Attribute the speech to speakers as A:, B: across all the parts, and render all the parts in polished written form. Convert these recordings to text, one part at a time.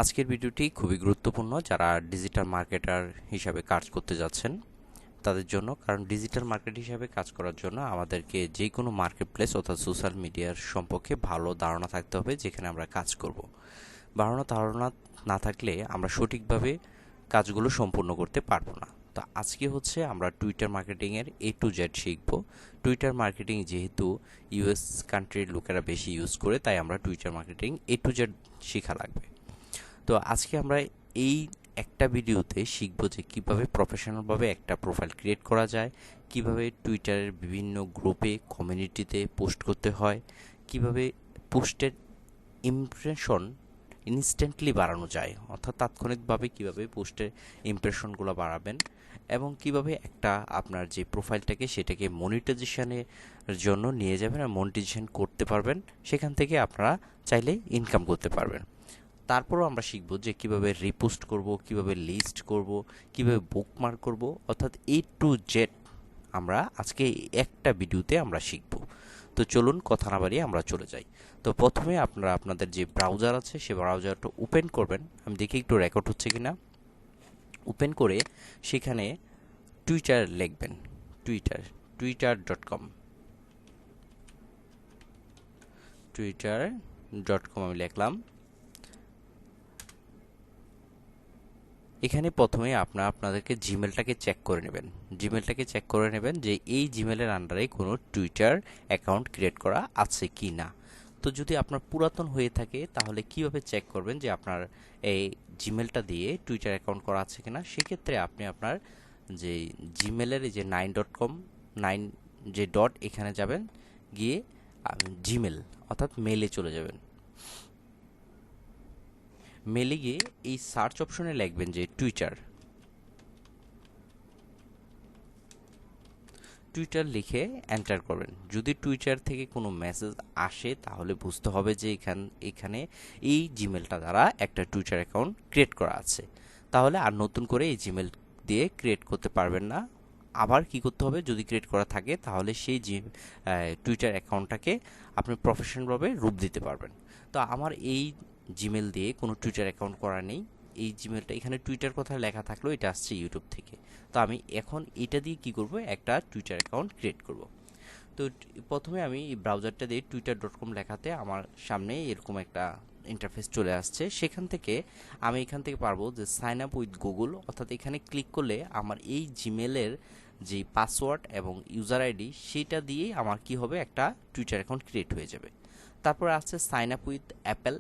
A: আজকের ভিডিওটি খুবই গুরুত্বপূর্ণ যারা ডিজিটাল মার্কেটার হিসাবে কাজ করতে যাচ্ছেন তাদের জন্য। কারণ ডিজিটাল মার্কেট হিসাবে কাজ করার জন্য আমাদেরকে যে কোনো মার্কেট প্লেস অর্থাৎ সোশ্যাল মিডিয়ার সম্পর্কে ভালো ধারণা থাকতে হবে যেখানে আমরা কাজ করব। ধারণা না থাকলে আমরা সঠিকভাবে কাজগুলো সম্পূর্ণ করতে পারবো না। তো আজকে হচ্ছে আমরা টুইটার মার্কেটিংয়ের A to Z শিখব। টুইটার মার্কেটিং যেহেতু ইউএস কান্ট্রির লোকেরা বেশি ইউজ করে, তাই আমরা Twitter marketing A to Z শেখা লাগবে। তো আজকে আমরা এই একটা ভিডিওতে শিখব যে কিভাবে প্রফেশনালভাবে একটা প্রোফাইল ক্রিয়েট করা যায়, কিভাবে টুইটারের বিভিন্ন গ্রুপে কমিউনিটিতে পোস্ট করতে হয়, কিভাবে পোস্টের ইমপ্রেশন ইনস্ট্যান্টলি বাড়ানো যায়, অর্থাৎ তাৎক্ষণিকভাবে কিভাবে পোস্টের ইমপ্রেশনগুলো বাড়াবেন, এবং কিভাবে একটা আপনার যে প্রোফাইলটাকে সেটাকে মনিটাইজেশনের জন্য নিয়ে যাবেন আর মনিটাইজেশন করতে পারবেন, সেখান থেকে আপনারা চাইলে ইনকাম করতে পারবেন। তারপরও আমরা শিখব যে কিভাবে রিপোস্ট করব, কিভাবে লিস্ট করব, কিভাবে বুকমার্ক করব, অর্থাৎ A to Z আমরা আজকে একটা ভিডিওতে আমরা শিখব। তো চলুন কথা না বাড়িয়ে আমরা চলে যাই। তো প্রথমে আপনারা আপনাদের যে ব্রাউজার আছে সে ব্রাউজারটা ওপেন করবেন। আমি দেখি একটু রেকর্ড হচ্ছে কিনা। ওপেন করে সেখানে টুইটার লিখবেন। টুইটার.com টুইটার.com আমি লিখলাম। এখানে প্রথমে আপনাদেরকে জিমেলটাকে চেক করে নেবেন যে এই জিমেলের আন্ডারে কোনো টুইটার অ্যাকাউন্ট ক্রিয়েট করা আছে কি না। তো যদি আপনার পুরাতন হয়ে থাকে তাহলে কিভাবে চেক করবেন যে আপনার এই জিমেলটা দিয়ে টুইটার অ্যাকাউন্ট করা আছে কিনা। সেক্ষেত্রে আপনি আপনার যে জিমেলের এই যে 9.com 9 যে ডট এখানে যাবেন, গিয়ে জিমেল অর্থাৎ মেলে চলে যাবেন। মেলে গিয়ে এই সার্চ অপশনে লিখবেন যে টুইটার লিখে এন্টার করবেন। যদি টুইটার থেকে কোনো মেসেজ আসে তাহলে বুঝতে হবে যে এখানে এই জিমেলটা দ্বারা একটা টুইটার অ্যাকাউন্ট ক্রিয়েট করা আছে। তাহলে আর নতুন করে এই জিমেল দিয়ে ক্রিয়েট করতে পারবেন না। আবার কি করতে হবে, যদি ক্রিয়েট করা থাকে তাহলে সেই টুইটার অ্যাকাউন্টটাকে আপনি প্রফেশনালভাবে রূপ দিতে পারবেন। তো আমার এই জিমেল দিয়ে কোনো টুইটার অ্যাকাউন্ট করা নেই। এই জিমেলটা এখানে টুইটার কথা লেখা থাকলেও এটা আসছে ইউটিউব থেকে। তো আমি এখন এটা দিয়ে কি করব, একটা টুইটার অ্যাকাউন্ট ক্রিয়েট করব। তো প্রথমে আমি এই ব্রাউজারটা দিয়ে twitter.com লেখাতে আমার সামনে এরকম একটা ইন্টারফেস চলে আসছে। সেখান থেকে আমি এখান থেকে পারবো যে সাইন আপ উইথ গুগল, অর্থাৎ এখানে ক্লিক করলে আমার এই জিমেলের যে পাসওয়ার্ড এবং ইউজার আইডি সেটা দিয়েই আমার কি হবে, একটা টুইটার অ্যাকাউন্ট ক্রিয়েট হয়ে যাবে। তারপরে আছে সাইন আপ উইথ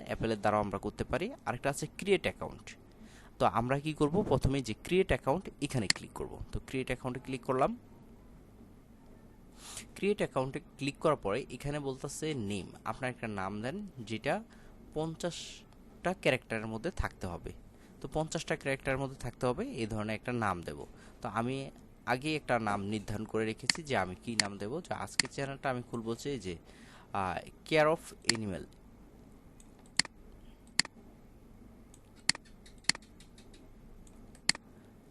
A: অ্যাপেলের দ্বারাও আমরা করতে পারি। আরেকটা আছে ক্রিয়েট অ্যাকাউন্ট। তো আমরা কি করব, প্রথমে যে ক্রিয়েট অ্যাকাউন্ট এখানে ক্লিক করব। তো ক্রিয়েট অ্যাকাউন্টে ক্লিক করলাম। ক্রিয়েট অ্যাকাউন্টে ক্লিক করার পরে এখানে বলতেছে নেম, আপনার একটা নাম দেন যেটা 50টা ক্যারেক্টারের মধ্যে থাকতে হবে। তো 50টা ক্যারেক্টারের মধ্যে থাকতে হবে এই ধরনের একটা নাম দেব। তো আমি আগে একটা নাম নির্ধারণ করে রেখেছি যে আমি কি নাম দেব। যে আজকের চ্যানেলটা আমি খুলবো যে কেয়ার অফ এনিম্যাল।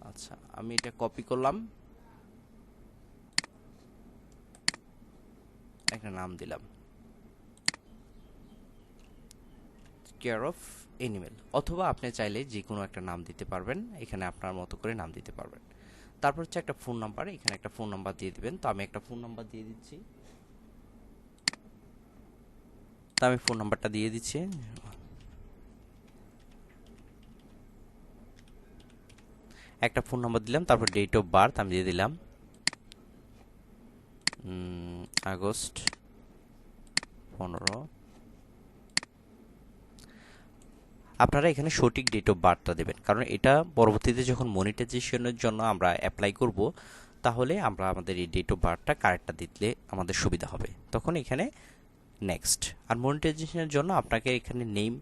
A: আচ্ছা, আমি এটা কপি করলাম, একটা নাম দিলাম কেয়ার অফ এনিমেল, অথবা আপনি চাইলে যে কোনো একটা নাম দিতে পারবেন। এখানে আপনার মতো করে নাম দিতে পারবেন। তারপর হচ্ছে একটা ফোন নাম্বার, এখানে একটা ফোন নাম্বার দিয়ে দিবেন। তো আমি একটা ফোন নাম্বার দিয়ে দিচ্ছি। তো আমি ফোন নাম্বারটা দিয়ে দিচ্ছি। একটা ফোন নাম্বার দিলাম, তারপর ডেট অফ বার্থ আমি দিয়ে দিলাম আগস্ট 15। আপনারা এখানে সঠিক ডেট অফ বার্থটা দেবেন, কারণ এটা পরবর্তীতে যখন মনিটাইজেশনের জন্য আমরা অ্যাপ্লাই করব তাহলে আমরা আমাদের এই ডেট অফ বার্থটা কারেক্টটা দিলে আমাদের সুবিধা হবে। তখন এখানে নেক্সট। আর মনিটাইজেশনের জন্য আপনাকে এখানে নেম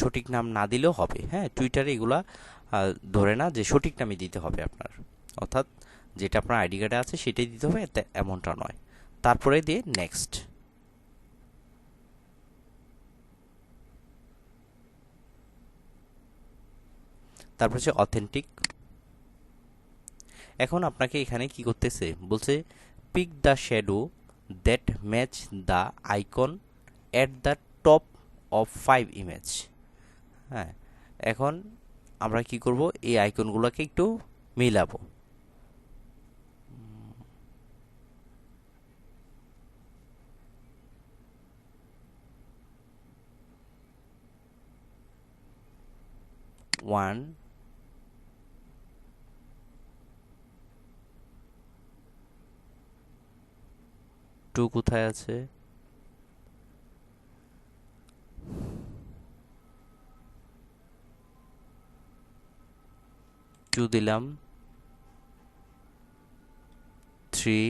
A: সঠিক নাম না দিলেও হবে। হ্যাঁ, টুইটারে এগুলা ধরে না যে সঠিক নামই দিতে হবে আপনার, অর্থাৎ যেটা আপনার আইডি কার্ডে আছে সেটাই দিতে হবে, এমনটা নয়। তারপরে দিয়ে নেক্সট। তারপর হচ্ছে অথেন্টিক। এখন আপনাকে এখানে কি করতেছে বলছে, pick the shadow that match the icon at the top of 5 image. হ্যাঁ, এখন আমরা কি করব, এই আইকনগুলোকে একটু মিলাবো। ওয়ান, টু কোথায় আছে? টু দিলাম, থ্রি,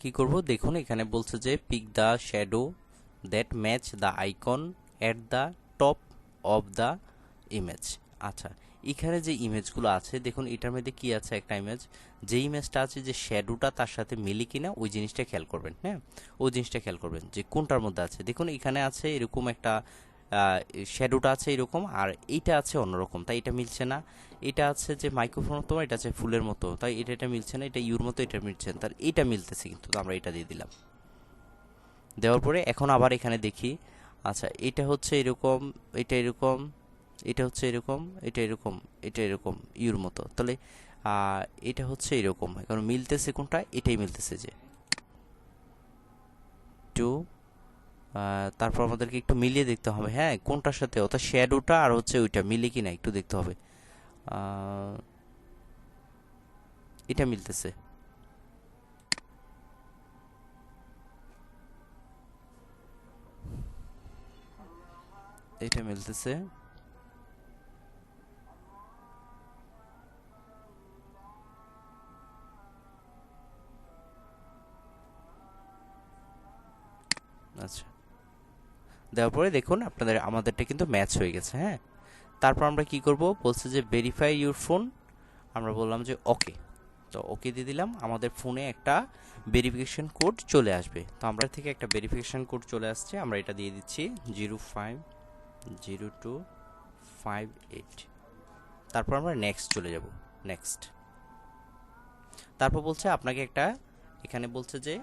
A: কি করব দেখুন, এখানে বলছে যে pick the shadow that match the icon at the top of the image. আচ্ছা, এখানে যে ইমেজগুলো আছে দেখুন, এটার মধ্যে কি আছে, একটা ইমেজ, যে ইমেজটা আছে যে শ্যাডোটা তার সাথে মিলে কিনা ওই জিনিসটা খেয়াল করবেন। হ্যাঁ, ওই জিনিসটা খেয়াল করবেন যে কোনটার মধ্যে আছে। দেখুন এখানে আছে এরকম একটা শ্যাডোটা আছে এরকম, আর এইটা আছে অন্যরকম, তাই এটা মিলছে না। এটা আছে যে মাইক্রোফোন মতো, এটা আছে ফুলের মতো, তাই এটা মিলছে না। এটা ইউর মতো, এটা মিলছে না, তার এটা মিলতেছে, কিন্তু আমরা এটা দিয়ে দিলাম। দেওয়ার পরে এখন আবার এখানে দেখি, আচ্ছা এটা হচ্ছে এরকম, এটা এরকম, এটা হচ্ছে এরকম, এটা এরকম, এটা এরকম ইউর মতো, তাহলে এটা হচ্ছে এরকম। এখন মিলতেছে কোনটা, এটাই মিলতেছে যে টু। তারপর আমাদেরকে একটু মিলিয়ে দেখতে হবে, হ্যাঁ কোনটার সাথে, অর্থাৎ শ্যাডোটা আর হচ্ছে ওইটা মিলে কিনা একটু দেখতে হবে। আহ, এটা মিলতেছে, এটা মিলতেছে। আচ্ছা, দেওয়ার পরে দেখুন আপনাদের আমাদেরটা কিন্তু ম্যাচ হয়ে গেছে। হ্যাঁ, তারপর আমরা কি করব, বলছে যে ভেরিফাই ইউর ফোন, আমরা বললাম যে ওকে, তো ওকে দিয়ে দিলাম। আমাদের ফোনে একটা ভেরিফিকেশন কোড চলে আসবে, তো আমরা থেকে একটা ভেরিফিকেশন কোড চলে আসছে, আমরা এটা দিয়ে দিচ্ছি 050258। তারপর আমরা নেক্সট চলে যাব, নেক্সট। তারপর বলছে আপনাকে একটা, এখানে বলছে যে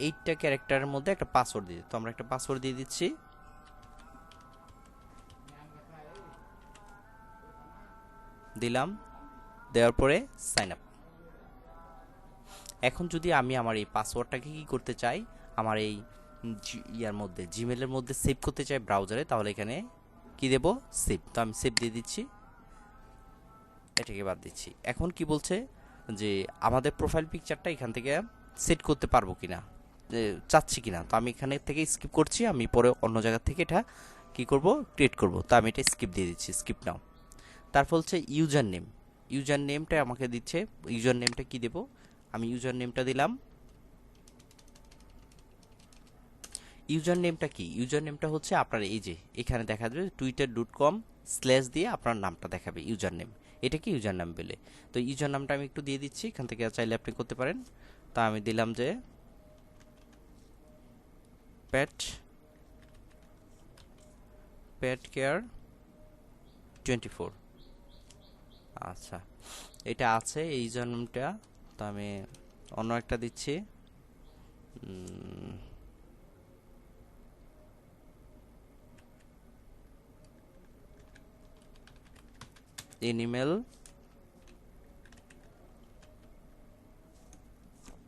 A: 8টা ক্যারেক্টারের মধ্যে একটা পাসওয়ার্ড দিয়ে, তো আমরা একটা পাসওয়ার্ড দিয়ে দিচ্ছি, দিলাম। দেওয়ার পরে সাইন আপ। এখন যদি আমি আমার এই পাসওয়ার্ডটাকে কি করতে চাই, আমার এই ইয়ার মধ্যে, জিমেলের মধ্যে সেভ করতে চাই ব্রাউজারে, তাহলে এখানে কি দেব, সেভ। তো আমি সেভ দিয়ে দিচ্ছি, এটাকে বাদ দিচ্ছি। এখন কি বলছে যে আমাদের প্রোফাইল পিকচারটা এখান থেকে সেট করতে পারবো কিনা, চাচ্ছি কিনা, তো আমি এখানে থেকে স্কিপ করছি, আমি পরে অন্য জায়গা থেকে এটা কি করব, ক্রিয়েট করব, তো আমি এটা স্কিপ দিয়ে দিচ্ছি, স্কিপ নাও। তারপর হচ্ছে ইউজার নেম, ইউজার নেমটা আমাকে দিচ্ছে, ইউজার নেমটা কি দেব, আমি ইউজার নেমটা দিলাম। ইউজার নেমটা কি, ইউজার নেমটা হচ্ছে আপনার এই যে এখানে দেখা যাবে twitter.com স্ল্যাশ দিয়ে আপনার নামটা দেখাবে ইউজার নেম, এটা কি ইউজার নাম বলে। তো ইউজার নামটা আমি একটু দিয়ে দিচ্ছি, এখান থেকে চাইলে আপনি করতে পারেন। তা আমি দিলাম যে প্যাট, প্যাট কেয়ার 24। আচ্ছা, এটা আছে এই ইউজার নামটা, তো আমি অন্য একটা দিচ্ছি, এনিমেল।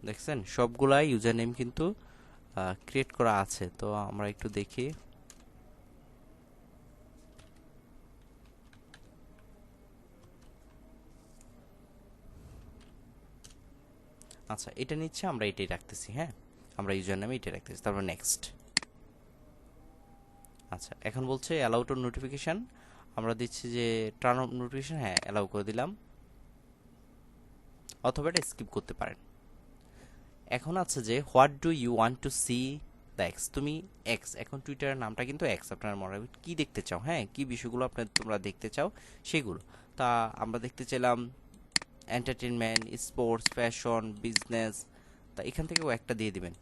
A: দেখছেন সবগুলাই ইউজার নেম কিন্তু ক্রিয়েট করা আছে, তো আমরা একটু দেখি। আচ্ছা, এটা নিচ্ছে, আমরা এটাই রাখতেছি। হ্যাঁ, আমরা ইউজার নামে এটাই রাখতেছি, তারপর নেক্সট। আচ্ছা, এখন বলছে অ্যালাউ টু নোটিফিকেশান, আমরা দিচ্ছি যে টার্ন অফ নোটিফিকেশান, হ্যাঁ অ্যালাউ করে দিলাম, অথবা এটা স্কিপ করতে পারেন। এখন আছে যে what do you want to see the X, তুমি এক্স, এখন টুইটারের নামটা কিন্তু এক্স, আপনার মনে হবে কী দেখতে চাও, হ্যাঁ কী বিষয়গুলো আপনার তোমরা দেখতে চাও সেগুলো। তা আমরা দেখতে চাইলাম এন্টারটেনমেন্ট, স্পোর্টস, ফ্যাশন, বিজনেস, তা এখান থেকেও একটা দিয়ে দিবেন।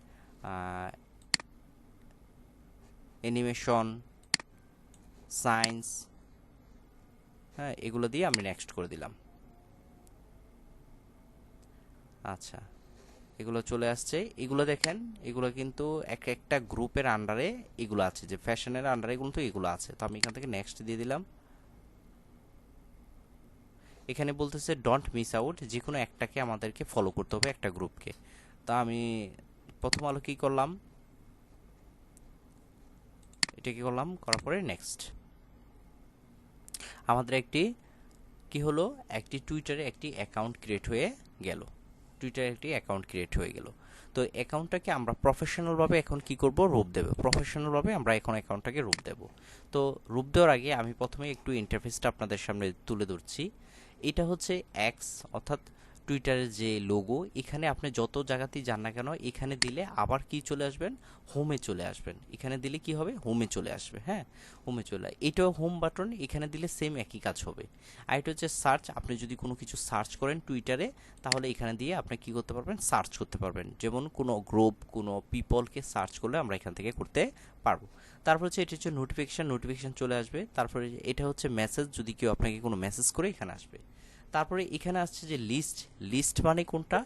A: অ্যানিমেশন, সায়েন্স, হ্যাঁ, এগুলো দিয়ে আমি নেক্সট করে দিলাম। আচ্ছা, এগুলো চলে আসছে। এগুলো দেখেন, এগুলো কিন্তু এক একটা গ্রুপের আন্ডারে এগুলো আছে, যে ফ্যাশনের আন্ডারে কিন্তু এগুলো আছে। তো আমি এখান থেকে নেক্সট দিয়ে দিলাম। এখানে বলতেছে ডোন্ট মিস আউট, যে কোনো একটাকে আমাদেরকে ফলো করতে হবে, একটা গ্রুপকে। তা আমি প্রথম আলো কি করলাম, এটা কি করলাম, করার পরে নেক্সট। আমাদের একটি কি হলো, একটি টুইটারে একটি অ্যাকাউন্ট ক্রিয়েট হয়ে গেল। টুইটারে একটি অ্যাকাউন্ট ক্রিয়েট হয়ে গেল। তো অ্যাকাউন্টটাকে আমরা প্রফেশনালভাবে এখন কি করব, রূপ দেব। প্রফেশনালভাবে আমরা এখন অ্যাকাউন্টটাকে রূপ দেব। তো রূপ দেওয়ার আগে আমি প্রথমে একটু ইন্টারফেসটা আপনাদের সামনে তুলে ধরছি। এটা হচ্ছে এক্স, অর্থাৎ টুইটারের যে লোগো। এখানে আপনি যত জায়গাতেই যান না কেন, এখানে দিলে আবার কি চলে আসবেন, হোমে চলে আসবেন। এখানে দিলে কি হবে, হোমে চলে আসবে। হ্যাঁ, হোমে চলে, এটাও হোম বাটন, এখানে দিলে সেম একই কাজ হবে। আর এটা হচ্ছে সার্চ, আপনি যদি কোনো কিছু সার্চ করেন টুইটারে, তাহলে এখানে দিয়ে আপনি কি করতে পারবেন, সার্চ করতে পারবেন। যেমন কোনো গ্রুপ, কোনো পিপলকে সার্চ করলে আমরা এখান থেকে করতে পারবো। তারপর হচ্ছে এটা হচ্ছে নোটিফিকেশান, নোটিফিকেশান চলে আসবে। তারপরে এটা হচ্ছে মেসেজ, যদি কেউ আপনাকে কোনো মেসেজ করে এখানে আসবে। তারপরে এখানে আসছে যে লিস্ট। লিস্ট মানে কোনটা,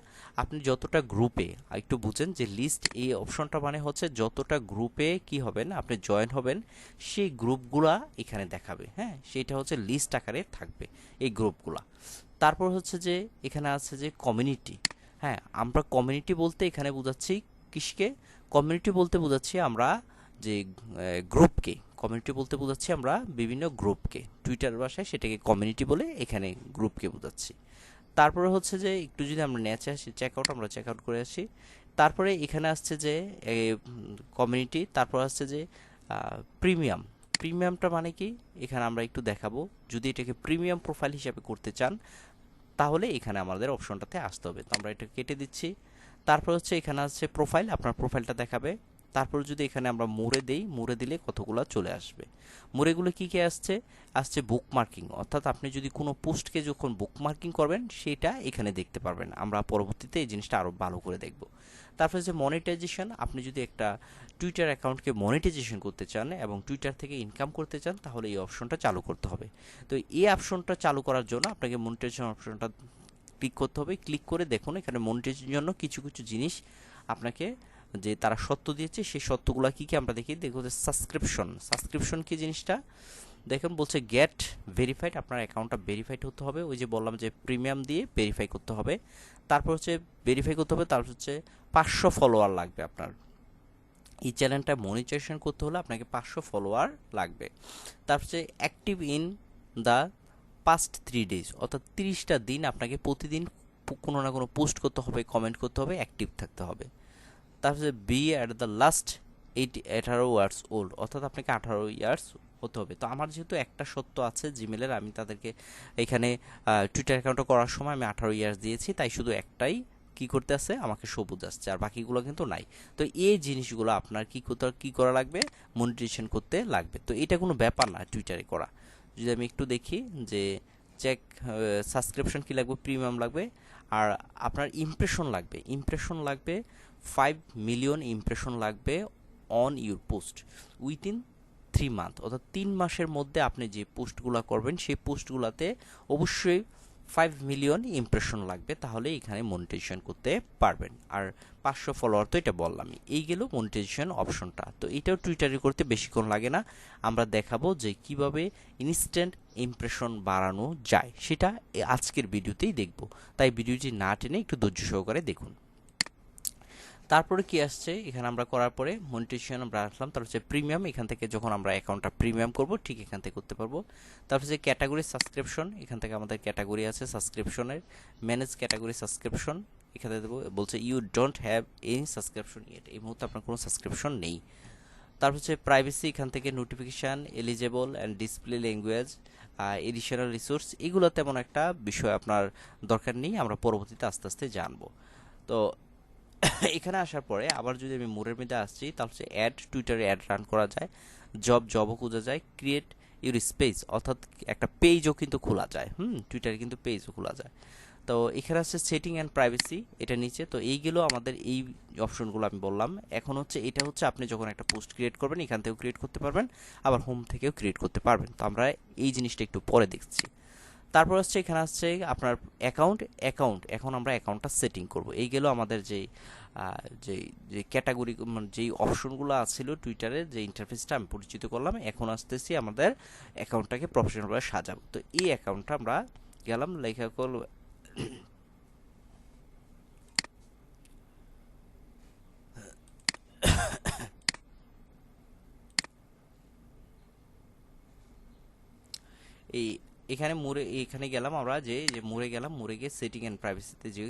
A: আপনি যতটা গ্রুপে, একটু বুঝেন যে লিস্ট এই অপশনটা মানে হচ্ছে যতটা গ্রুপে কি হবেন, আপনি জয়েন হবেন, সেই গ্রুপগুলা এখানে দেখাবে। হ্যাঁ, সেটা হচ্ছে লিস্ট আকারে থাকবে এই গ্রুপগুলা। তারপর হচ্ছে যে এখানে আছে যে কমিউনিটি। হ্যাঁ, আমরা কমিউনিটি বলতে এখানে বোঝাচ্ছি কিসকে, কমিউনিটি বলতে বোঝাচ্ছি আমরা যে গ্রুপকে, কমিউনিটি বলতে বোঝাচ্ছি আমরা বিভিন্ন গ্রুপকে। টুইটার ভাষায় সেটাকে কমিউনিটি বলে, এখানে গ্রুপকে বোঝাচ্ছি। তারপরে হচ্ছে যে একটু যদি আমরা নেচে আসি, চেক আউট, আমরা চেক আউট করে আসি। তারপরে এখানে আসছে যে কমিউনিটি, তারপর আসছে যে প্রিমিয়াম। প্রিমিয়ামটা মানে কি, এখানে আমরা একটু দেখাবো। যদি এটাকে প্রিমিয়াম প্রোফাইল হিসাবে করতে চান, তাহলে এখানে আমাদের অপশনটাতে আসতে হবে। তো আমরা এটা কেটে দিচ্ছি। তারপর হচ্ছে এখানে আছে প্রোফাইল, আপনার প্রোফাইলটা দেখাবে। তারপর যদি এখানে আমরা মোড়ে দেই, মোড়ে দিলে কতগুলো চলে আসবে। মোড়েগুলো কি কি আসছে, আসছে বুকমার্কিং, অর্থাৎ আপনি যদি কোনো পোস্টকে যখন বুকমার্কিং করবেন সেটা এখানে দেখতে পারবেন। আমরা পরবর্তীতে এই জিনিসটা আরও ভালো করে দেখব। তারপর হচ্ছে মনিটাইজেশন, আপনি যদি একটা টুইটার অ্যাকাউন্টকে মনিটাইজেশন করতে চান এবং টুইটার থেকে ইনকাম করতে চান, তাহলে এই অপশনটা চালু করতে হবে। তো এই অপশনটা চালু করার জন্য আপনাকে মনিটাইজেশন অপশনটা ক্লিক করতে হবে। ক্লিক করে দেখুন এখানে মনিটাইজেশনের জন্য কিছু কিছু জিনিস আপনাকে যে তারা সত্য দিয়েছে, সেই সত্যগুলো কী কী আমরা দেখি। দেখো যে সাবস্ক্রিপশন। সাবস্ক্রিপশন কি জিনিসটা দেখুন, বলছে গেট ভেরিফাইড, আপনার অ্যাকাউন্টটা ভেরিফাইড হতে হবে। ওই যে বললাম যে প্রিমিয়াম দিয়ে ভেরিফাই করতে হবে। তারপর হচ্ছে ভেরিফাই করতে হবে। তারপর হচ্ছে 500 ফলোয়ার লাগবে আপনার। এই চ্যানেলটা মনিটাইজেশন করতে হলে আপনাকে 500 ফলোয়ার লাগবে। তারপর হচ্ছে active in the past 3 days, অর্থাৎ 30টা দিন আপনাকে প্রতিদিন কোনো না কোনো পোস্ট করতে হবে, কমেন্ট করতে হবে, অ্যাক্টিভ থাকতে হবে। তারপরে be at the last 18 years old, অর্থাৎ আপনাকে 18 ইয়ার্স হতে হবে। তো আমার যেহেতু একটা সত্য আছে জিমেলের, আমি তাদেরকে এখানে টুইটার অ্যাকাউন্টটা করার সময় আমি 18 ইয়ার্স দিয়েছি, তাই শুধু একটাই কি করতে আছে, আমাকে সবুজ আসছে, আর বাকিগুলো কিন্তু নাই। তো এই জিনিসগুলো আপনার কি করা লাগবে, মনিটাইজেশন করতে লাগবে। তো এটা কোনো ব্যাপার না টুইটারে করা। যদি আমি একটু দেখি যে চেক, সাবস্ক্রিপশন কি লাগবে, প্রিমিয়াম লাগবে, আর আপনার ইমপ্রেশন লাগবে। ইমপ্রেশন লাগবে 5 মিলিয়ন ইমপ্রেশন লাগবে on your post within 3 month, অর্থাৎ 3 মাসের মধ্যে আপনি যে পোস্টগুলো করবেন সেই পোস্টগুলোতে অবশ্যই 5 মিলিয়ন ইমপ্রেশন লাগবে, তাহলে এখানে মনিটাইজেশন করতে পারবেন। আর 500 ফলোয়ার তো এটা বললামই। এই গেল মনিটাইজেশন অপশনটা। তো এটাও টুইটারে করতে বেশিক্ষণ লাগে না। আমরা দেখাবো যে কিভাবে ইনস্ট্যান্ট ইমপ্রেশন বাড়ানো যায়, সেটা আজকের ভিডিওতেই দেখব। তাই ভিডিওটি না টেনে একটু ধৈর্য সহকারে দেখুন। তারপরে কি আসছে, এখানে আমরা করার পরে মনিটাইজেশন আমরা রাখলাম। তারপর হচ্ছে প্রিমিয়াম, এখান থেকে যখন আমরা অ্যাকাউন্টটা প্রিমিয়াম করব ঠিক এখান থেকে করতে পারবো। তারপর হচ্ছে ক্যাটাগরি সাবস্ক্রিপশন, এখান থেকে আমাদের ক্যাটাগরি আছে সাবস্ক্রিপশনের, ম্যানেজ ক্যাটাগরি সাবস্ক্রিপশন, এখানে দেবো। বলছে you don't have any subscription yet, এই মুহূর্তে আপনার কোনো সাবস্ক্রিপশন নেই। তারপর হচ্ছে প্রাইভেসি, এখান থেকে notification, eligible and display language, additional resource, এগুলো তেমন একটা বিষয় আপনার দরকার নেই, আমরা পরবর্তীতে আস্তে আস্তে জানবো। তো এখানে আসার পরে আবার যদি আমি মোড়ের মধ্যে আসছি, তাহলে হচ্ছে অ্যাড, টুইটারে অ্যাড রান করা যায়, জবও খোঁজা যায়, ক্রিয়েট ইউর স্পেস, অর্থাৎ একটা পেজও কিন্তু খোলা যায়। টুইটারে কিন্তু পেজও খোলা যায়। তো এখানে আছে সেটিং অ্যান্ড প্রাইভেসি, এটা নিচে। তো এইগুলো আমাদের এই অপশনগুলো আমি বললাম। এখন হচ্ছে এটা হচ্ছে আপনি যখন একটা পোস্ট ক্রিয়েট করবেন এখান থেকেও ক্রিয়েট করতে পারবেন, আবার হোম থেকেও ক্রিয়েট করতে পারবেন। তো আমরা এই জিনিসটা একটু পরে দেখছি। তারপর হচ্ছে এখানে আসছে আপনার অ্যাকাউন্ট এখন আমরা অ্যাকাউন্টটা সেটিং করব। এই গেল আমাদের যেই যে ক্যাটাগরি, মানে যেই অপশনগুলো আছিল টুইটারের যে ইন্টারফেসটা আমি পরিচিত করলাম। এখন আসতেছি আমাদের অ্যাকাউন্টটাকে প্রফেশনালভাবে সাজাবো। তো এই অ্যাকাউন্টটা আমরা গেলাম, লেখা করল এই এখানে এখানে গেলাম আমরা, যে যে মোড়ে গেলাম, মোড়ে গিয়ে সেটিং অ্যান্ড প্রাইভেসিতে যে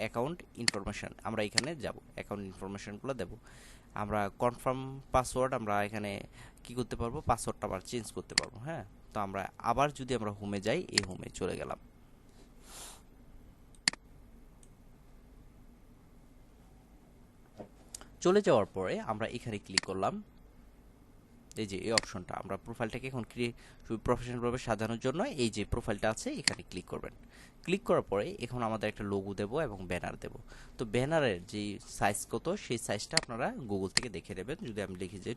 A: অ্যাকাউন্ট ইনফরমেশন, আমরা এখানে যাব, অ্যাকাউন্ট ইনফরমেশনগুলো দেব। আমরা কনফার্ম পাসওয়ার্ড আমরা এখানে কি করতে পারবো, পাসওয়ার্ডটা আবার চেঞ্জ করতে পারবো। হ্যাঁ, তো আমরা আবার যদি আমরা হোমে যাই, এই হোমে চলে গেলাম। চলে যাওয়ার পরে আমরা এখানে ক্লিক করলাম, এই যে এই অপশনটা, আমরা প্রোফাইলটাকে এখন প্রফেশনালভাবে সাজানোর জন্য এই যে প্রোফাইলটা আছে এখানে ক্লিক করবেন। ক্লিক করার পরে এখন আমাদের একটা লোগো দেব এবং ব্যানার দেব। তো ব্যানারের যে সাইজ কত, সেই সাইজটা আপনারা গুগল থেকে দেখে নেবেন। যদি আমি লিখি যে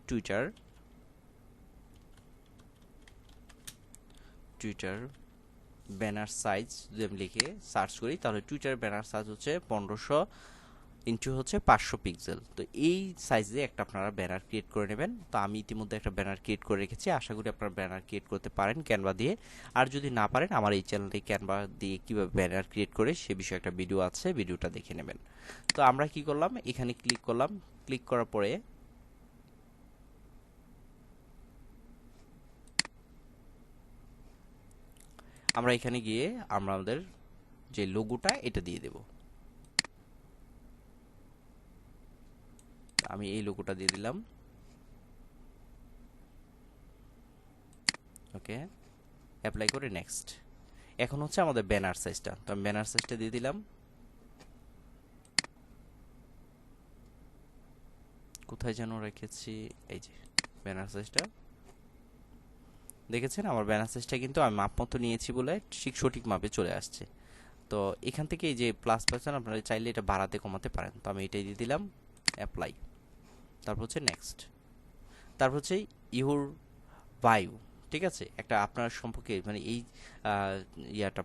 A: টুইটার ব্যানার সাইজ, যদি আমি লিখে সার্চ করি, তাহলে টুইটার ব্যানার সাইজ হচ্ছে 1500 ইন্টু হচ্ছে 500 পিক্সেল। তো এই সাইজে একটা আপনারা ব্যানার ক্রিয়েট করে নেবেন। তো আমি ইতিমধ্যে একটা ব্যানার ক্রিয়েট করে রেখেছি, আশা করি আপনারা ব্যানার ক্রিয়েট করতে পারেন ক্যানভা দিয়ে। আর যদি না পারেন, আমার এই চ্যানেলে ক্যানভা দিয়ে কীভাবে ব্যানার ক্রিয়েট করে সে বিষয়ে একটা ভিডিও আছে, ভিডিওটা দেখে নেবেন। তো আমরা কি করলাম, এখানে ক্লিক করলাম। ক্লিক করার পরে আমরা এখানে গিয়ে আমাদের যে লোগোটা এটা দিয়ে দেব। আমি এই লোগোটা দিয়ে দিলাম। ওকে, অ্যাপ্লাই করে নেক্সট। এখন হচ্ছে আমাদের ব্যানার সাইজটা, তো আমি ব্যানার সাইজটা দিয়ে দিলাম। কোথায় যেন রেখেছি, এই যে ব্যানার সাইজটা দেখেছেন। আমার ব্যানার সাইজটা কিন্তু আমি মাপ মতো নিয়েছি বলে ঠিক সঠিক মাপে চলে আসছে। তো এখান থেকে এই যে প্লাস পাচ্ছেন, আপনারা চাইলে এটা বাড়াতে কমাতে পারেন। তো আমি এটাই দিয়ে দিলাম, অ্যাপ্লাই। তারপর হচ্ছে নেক্সট। তারপর হচ্ছে ইউর বায়ু, ঠিক আছে, একটা আপনার সম্পর্কে, মানে এই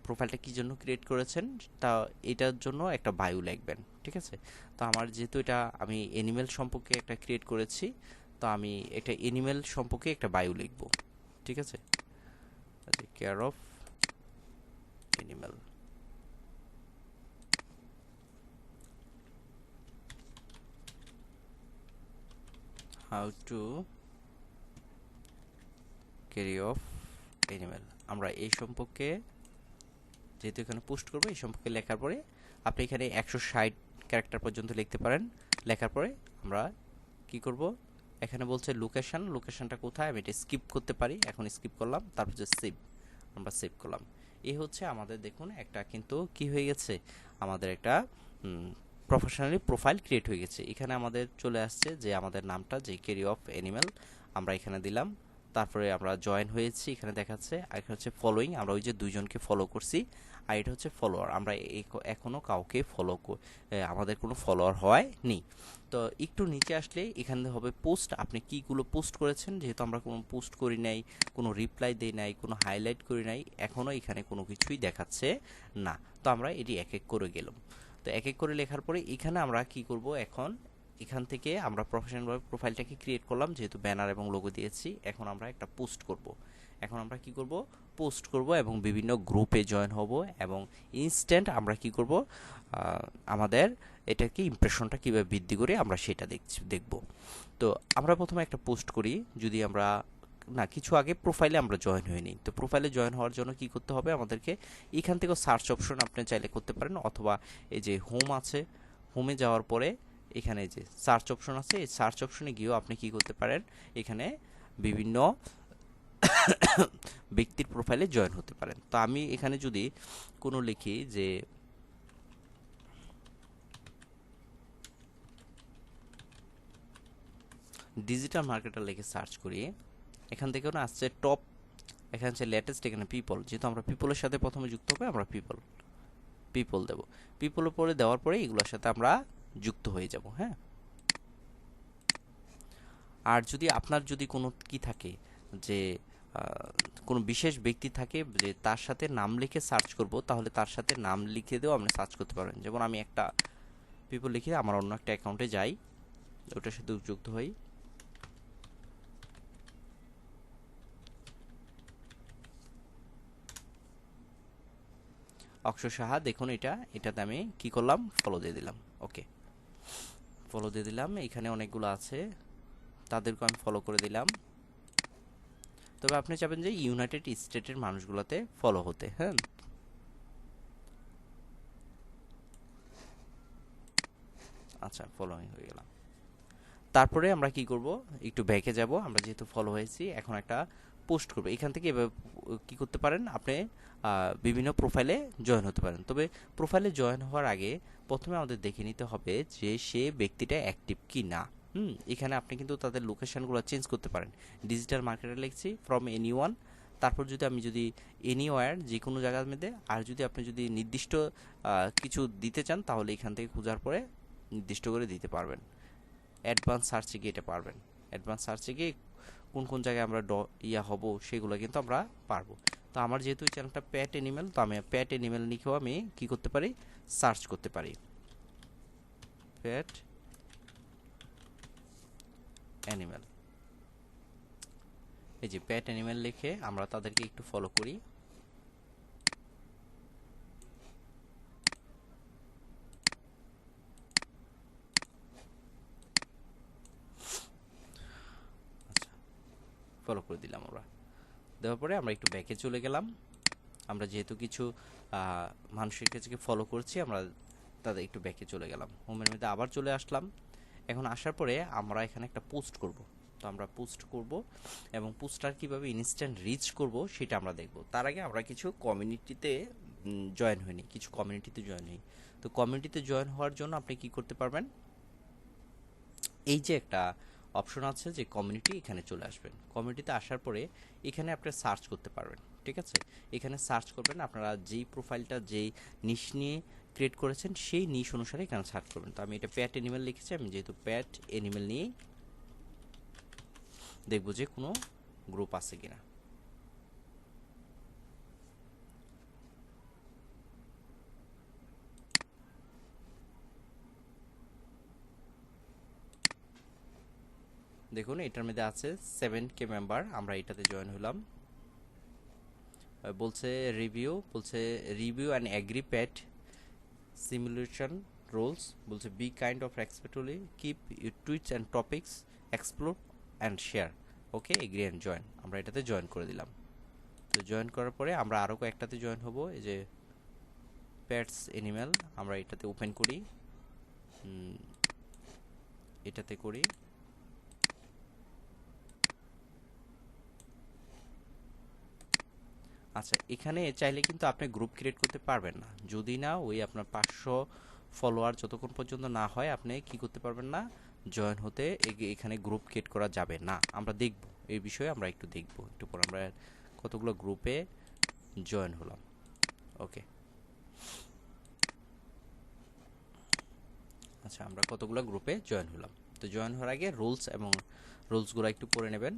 A: প্রোফাইলটা কি জন্য ক্রিয়েট করেছেন, তা এটার জন্য একটা বায়ু লিখবেন। ঠিক আছে, তো আমার যেহেতু এটা আমি অ্যানিমেল সম্পর্কে একটা ক্রিয়েট করেছি, তো আমি একটা অ্যানিমেল সম্পর্কে একটা বায়ু লিখব। ঠিক আছে, care of animal. How to carry of animal. আমরা এই সম্পর্কে যেহেতু এখানে পোস্ট করবো, এই সম্পর্কে লেখার পরে আপনি এখানে 160 ক্যারেক্টার পর্যন্ত লিখতে পারেন। লেখার পরে আমরা কি করব, এখানে বলছে লোকেশন, লোকেশনটা কোথায়, আমি এটা স্কিপ করতে পারি, এখন স্কিপ করলাম। তারপর হচ্ছে সেভ, আমরা সেভ করলাম। এই হচ্ছে আমাদের, দেখুন একটা কিন্তু কি হয়ে গেছে, আমাদের একটা প্রফেশনালি প্রোফাইল ক্রিয়েট হয়ে গেছে। এখানে আমাদের চলে আসছে যে আমাদের নামটা, যে ক্যারি অফ অ্যানিমেল, আমরা এখানে দিলাম। তারপরে আমরা জয়েন হয়েছি, এখানে দেখাচ্ছে। আর এখানে হচ্ছে ফলোইং, আমরা ওই যে দুইজনকে ফলো করছি। আর এটা হচ্ছে ফলোয়ার, আমরা এখনও কাউকে আমাদের কোনো ফলোয়ার হয়নি। তো একটু নিচে আসলে এখানে হবে পোস্ট, আপনি কীগুলো পোস্ট করেছেন। যেহেতু আমরা কোনো পোস্ট করি নাই, কোনো রিপ্লাই দেই নাই, কোনো হাইলাইট করি নাই, এখনও এখানে কোনো কিছুই দেখাচ্ছে না। তো আমরা এটি এক এক করে গেলাম। তো এক এক করে লেখার পরে এখানে আমরা কি করব, এখন এখান থেকে আমরা প্রফেশনালভাবে প্রোফাইলটাকে ক্রিয়েট করলাম, যেহেতু ব্যানার এবং লোগো দিয়েছি। এখন আমরা একটা পোস্ট করব। এখন আমরা কি করব, পোস্ট করব এবং বিভিন্ন গ্রুপে জয়েন হব, এবং ইনস্ট্যান্ট আমরা কি করব, আমাদের এটাকে ইমপ্রেশনটা কীভাবে বৃদ্ধি করে আমরা সেটা দেখব। তো আমরা প্রথমে একটা পোস্ট করি, যদি আমরা না কিছু আগে প্রোফাইলে আমরা জয়েন হয়ে নিই। তো প্রোফাইলে জয়েন হওয়ার জন্য কি করতে হবে আমাদেরকে, এখান থেকেও সার্চ অপশন আপনি চাইলে করতে পারেন, অথবা এই যে হোম আছে, হোমে যাওয়ার পরে এখানে যে সার্চ অপশন আছে, এই সার্চ অপশনে গিয়েও আপনি কি করতে পারেন, এখানে বিভিন্ন ব্যক্তির প্রোফাইলে জয়েন হতে পারেন। তো আমি এখানে যদি কোনো লিখি যে ডিজিটাল মার্কেটার লিখে সার্চ করি, এখান থেকেও না আসছে টপ, এখানে হচ্ছে লেটেস্ট, এখানে পিপল, যেহেতু আমরা পিপলের সাথে প্রথমে যুক্ত হবে, আমরা পিপল পিপল দেব। পিপলের পরে দেওয়ার পরে এগুলোর সাথে আমরা যুক্ত হয়ে যাব। হ্যাঁ, আর যদি আপনার যদি কোনো কি থাকে যে কোনো বিশেষ ব্যক্তি থাকে যে তার সাথে নাম লিখে সার্চ করব, তাহলে তার সাথে নাম লিখে দিয়েও আপনি সার্চ করতে পারেন। যেমন আমি একটা পিপল লিখে আমার অন্য একটা অ্যাকাউন্টে যাই, ওটার সাথে যুক্ত হই। অক্ষর সাহা, দেখুন এটাতে আমি কি করলাম, ফলো দিয়ে দিলাম। ওকে, ফলো দিয়ে দিলাম। এখানে অনেকগুলো আছে, তাদেরকে আমি ফলো করে দিলাম। তবে আপনি চাবেন যে ইউনাইটেড স্টেটের মানুষগুলোতে ফলো হতে। হ্যাঁ, আচ্ছা, ফলোইং হয়ে গেলাম। তারপরে আমরা কি করব, একটু ব্যাকে যাব। আমরা যেহেতু ফলো হয়েছি, এখন একটা পোস্ট করব। এখান থেকে এভাবে কি করতে পারেন, আপনি বিভিন্ন প্রোফাইলে জয়েন হতে পারেন। তবে প্রোফাইলে জয়েন হওয়ার আগে প্রথমে আমাদের দেখে নিতে হবে যে সে ব্যক্তিটা অ্যাক্টিভ কি না। এখানে আপনি কিন্তু তাদের লোকেশনগুলো চেঞ্জ করতে পারেন। ডিজিটাল মার্কেটার লিখছি ফ্রম এনি ওয়ান, তারপর যদি এনিওয়্যার, যে কোনো জায়গার মধ্যে। আর যদি আপনি যদি নির্দিষ্ট কিছু দিতে চান, তাহলে এখান থেকে খোঁজার পরে নির্দিষ্ট করে দিতে পারবেন। অ্যাডভান্স সার্চে গিয়ে এটা পারবেন। অ্যাডভান্স সার্চে গিয়ে কোন কোন জায়গায় আমরা হব সেগুলো কিন্তু আমরা পারবো। তো আমার যেহেতু এই চ্যানেলটা প্যাট অ্যানিমেল, তো আমি প্যাট অ্যানিমেল লিখেও আমি কি করতে পারি, সার্চ করতে পারি। প্যাট অ্যানিমেল, এই যে প্যাট অ্যানিমেল লিখে আমরা তাদেরকে একটু ফলো করি। আচ্ছা, ফলো করে দিলাম আমরা। দেওয়ার পরে আমরা একটু ব্যাকে চলে গেলাম। আমরা যেহেতু কিছু মানুষের কাছে ফলো করছি, আমরা তাদের একটু ব্যাকে চলে গেলাম। হোমের মধ্যে আবার চলে আসলাম। এখন আসার পরে আমরা এখানে একটা পোস্ট করব। তো আমরা পোস্ট করব, এবং পোস্টটার কীভাবে ইনস্ট্যান্ট রিচ করব সেটা আমরা দেখব। তার আগে আমরা কিছু কমিউনিটিতে জয়েন হইনি, কিছু কমিউনিটিতে জয়েন হই। তো কমিউনিটিতে জয়েন হওয়ার জন্য আপনি কি করতে পারবেন, এই যে একটা অপশন আছে যে কমিউনিটি, এখানে চলে আসবেন। কমিউনিটিতে আসার পরে এখানে আপনি সার্চ করতে পারবেন। ঠিক আছে, এখানে সার্চ করবেন, আপনারা যেই প্রোফাইলটা যেই নিশ নিয়ে ক্রিয়েট করেছেন সেই নিশ অনুসারে এখানে সার্চ করবেন। তো আমি এটা প্যাট অ্যানিমেল লিখেছি, আমি যেহেতু প্যাট অ্যানিমেল নিয়েই দেখব যে কোনো গ্রুপ আছে কিনা। দেখুন এটার মধ্যে আছে 7K মেম্বার, আমরা এটাতে জয়েন হলাম। বলছে review and agree pat simulation rules, বলছে be kind of respectfully, keep your tweets and topics, explore and share. Okay, agree and join, আমরা এটাতে জয়েন করে দিলাম। তো জয়েন করার পরে আমরা আরও কয়েকটাতে জয়েন হব। এই যে প্যাটস অ্যানিমেল, আমরা এটাতে ওপেন করি, এটাতে করি। আচ্ছা, এখানে চাইলে কিন্তু আপনি গ্রুপ ক্রিয়েট করতে পারবেন না, যদি না ওই আপনার 500 ফলোয়ার যতক্ষণ পর্যন্ত না হয় আপনি কি করতে পারবেন না, জয়েন হতে। এখানে গ্রুপ ক্রিয়েট করা যাবে না। আমরা দেখব এই বিষয়ে, আমরা একটু দেখব একটু পর। আমরা কতগুলো গ্রুপে জয়েন হলাম। ওকে, আচ্ছা, আমরা কতগুলো গ্রুপে জয়েন হলাম। তো জয়েন হওয়ার আগে রুলসগুলো একটু পড়ে নেবেন।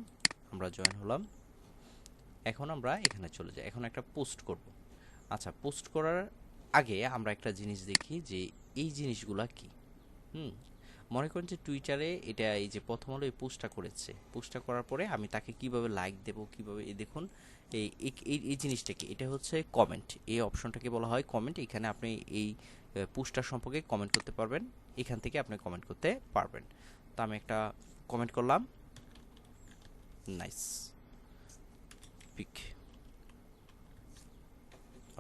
A: আমরা জয়েন হলাম। এখন আমরা এখানে চলে যাই, এখন একটা পোস্ট করব। আচ্ছা, পোস্ট করার আগে আমরা একটা জিনিস দেখি যে এই জিনিসগুলা কি। মনে করেন যে টুইটারে এটা, এই যে প্রথম হলো এই পোস্টটা করেছে, পোস্টটা করার পরে আমি তাকে কিভাবে লাইক দেব, কিভাবে, এই দেখুন এই এই জিনিসটা কি, এটা হচ্ছে কমেন্ট। এই অপশনটাকে বলা হয় কমেন্ট। এখানে আপনি এই পোস্টটার সম্পর্কে কমেন্ট করতে পারবেন, এখান থেকে আপনি কমেন্ট করতে পারবেন। তো আমি একটা কমেন্ট করলাম, নাইস পিক।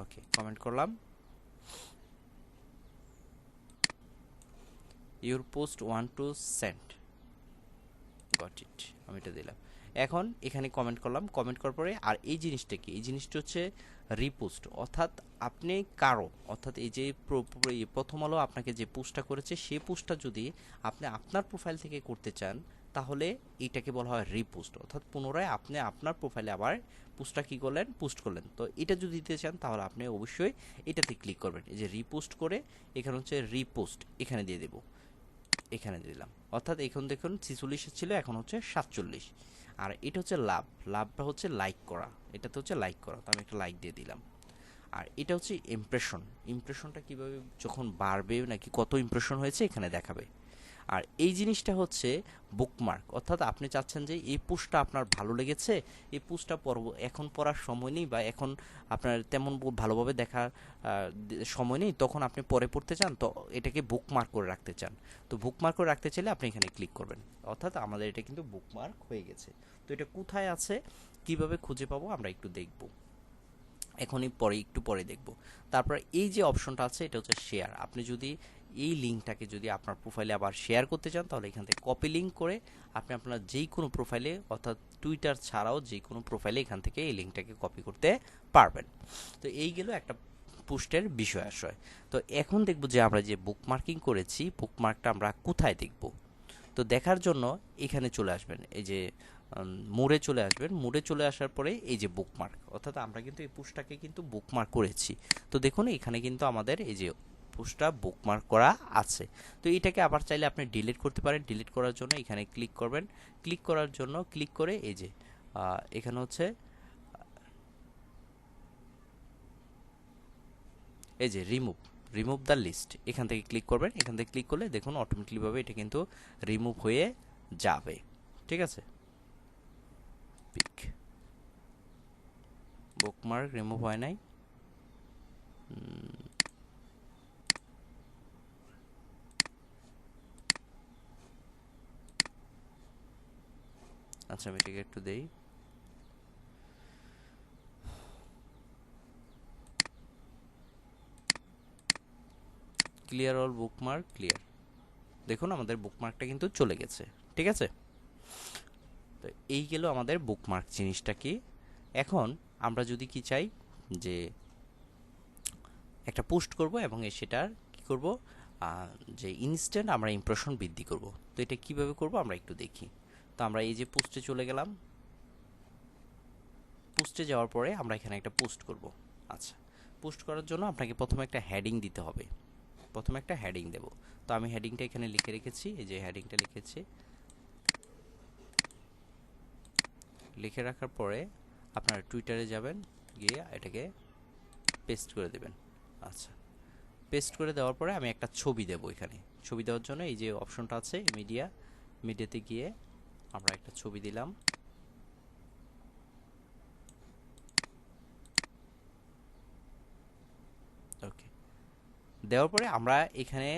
A: ওকে, কমেন্ট করলাম, your post want to send, got it, আমি এটা দিলাম। এখন এখানে কমেন্ট করলাম, কমেন্ট করার পরে আর এই জিনিসটা কি, এই জিনিসটা হচ্ছে রিপোস্ট। অর্থাৎ আপনি কারো, অর্থাৎ এই যে প্রথম আলো আপনাকে যে পোস্টটা করেছে সেই পোস্টটা যদি আপনি আপনার প্রোফাইল থেকে করতে চান, তাহলে এটাকে বলা হয় রিপোস্ট, অর্থাৎ পুনরায় আপনি আপনার প্রোফাইলে আবার পোস্টটা কী করলেন, পোস্ট করলেন। তো এটা যদি দিতে চান তাহলে আপনি অবশ্যই এটাতে ক্লিক করবেন, এই যে রিপোস্ট করে এখানে হচ্ছে রিপোস্ট, এখানে দিয়ে দেবো, এখানে দিলাম। অর্থাৎ এখন দেখুন 46 ছিল, এখন হচ্ছে 47। আর এটা হচ্ছে লাভ, লাভটা হচ্ছে লাইক করা, এটাতে হচ্ছে লাইক করা, তো আমি একটা লাইক দিয়ে দিলাম। আর এটা হচ্ছে ইমপ্রেশন, ইমপ্রেশনটা কীভাবে যখন বাড়বে নাকি কত ইমপ্রেশন হয়েছে এখানে দেখাবে। আর এই জিনিসটা হচ্ছে বুকমার্ক, অর্থাৎ আপনি চাচ্ছেন যে এই পোস্টটা আপনার ভালো লেগেছে, এই পোস্টটা এখন পড়ার সময় নেই বা এখন আপনার তেমন ভালোভাবে দেখার সময় নেই, তখন আপনি পরে পড়তে চান, তো এটাকে বুকমার্ক করে রাখতে চান। তো বুকমার্ক করে রাখতে চাইলে আপনি এখানে ক্লিক করবেন, অর্থাৎ আমাদের এটা কিন্তু বুকমার্ক হয়ে গেছে। তো এটা কোথায় আছে, কিভাবে খুঁজে পাবো আমরা একটু দেখব, এখনই পরে একটু পরে দেখব। তারপর এই যে অপশনটা আছে এটা হচ্ছে শেয়ার, আপনি যদি এই লিঙ্কটাকে যদি আপনার প্রোফাইলে আবার শেয়ার করতে চান তাহলে এখান থেকে কপি লিঙ্ক করে আপনি আপনার যেই কোনো প্রোফাইলে, অর্থাৎ টুইটার ছাড়াও যে কোনো প্রোফাইলে এখান থেকে এই লিঙ্কটাকে কপি করতে পারবেন। তো এই গেল একটা পোস্টের বিষয় আশয়। তো এখন দেখব যে আমরা যে বুকমার্কিং করেছি বুকমার্কটা আমরা কোথায় দেখব। তো দেখার জন্য এখানে চলে আসবেন, এই যে মোড়ে চলে আসবেন, মোড়ে চলে আসার পরে এই যে বুকমার্ক, অর্থাৎ আমরা কিন্তু এই পোস্টটাকে কিন্তু বুকমার্ক করেছি। তো দেখুন এখানে কিন্তু আমাদের এই যে পোস্টটা বুকমার্ক করা আছে। তো এটাকে আবার চাইলে আপনি ডিলিট করতে পারেন, ডিলিট করার জন্য এখানে ক্লিক করবেন, ক্লিক করার জন্য ক্লিক করে এই যে এখানে হচ্ছে এই যে রিমুভ, রিমুভ দ্য লিস্ট, এখান থেকে ক্লিক করবেন। এখান থেকে ক্লিক করলে দেখুন অটোমেটিকলিভাবে এটা কিন্তু রিমুভ হয়ে যাবে। ঠিক আছে, পিক বুকমার্ক রিমুভ হয় নাই। আচ্ছা আমি এটাকে একটু দেই, ক্লিয়ার অল বুকমার্ক, ক্লিয়ার। দেখুন আমাদের বুকমার্কটা কিন্তু চলে গেছে। ঠিক আছে, তো এই গেল আমাদের বুকমার্ক জিনিসটা কি। এখন আমরা যদি কি চাই যে একটা পোস্ট করব এবং সেটার কি করব, যে ইনস্ট্যান্ট আমরা ইমপ্রেশন বৃদ্ধি করব, তো এটা কিভাবে করব আমরা একটু দেখি। তো আমরা এই যে পোস্টে চলে গেলাম, পোস্টে যাওয়ার পরে আমরা এখানে একটা পোস্ট করব। আচ্ছা, পোস্ট করার জন্য আপনাকে প্রথমে একটা হেডিং দিতে হবে, প্রথমে একটা হেডিং দেব। তো আমি হেডিংটা এখানে লিখে রেখেছি, এই যে হেডিংটা লিখেছি, লিখে রাখার পরে আপনারা টুইটারে যাবেন, গিয়ে এটাকে পেস্ট করে দেবেন। আচ্ছা, পেস্ট করে দেওয়ার পরে আমি একটা ছবি দেব, এখানে ছবি দেওয়ার জন্য এই যে অপশনটা আছে মিডিয়া, মিডিয়াতে গিয়ে আমরা একটা ছবি দিলাম। ওকে, দেওয়ার পরে আমরা এখানে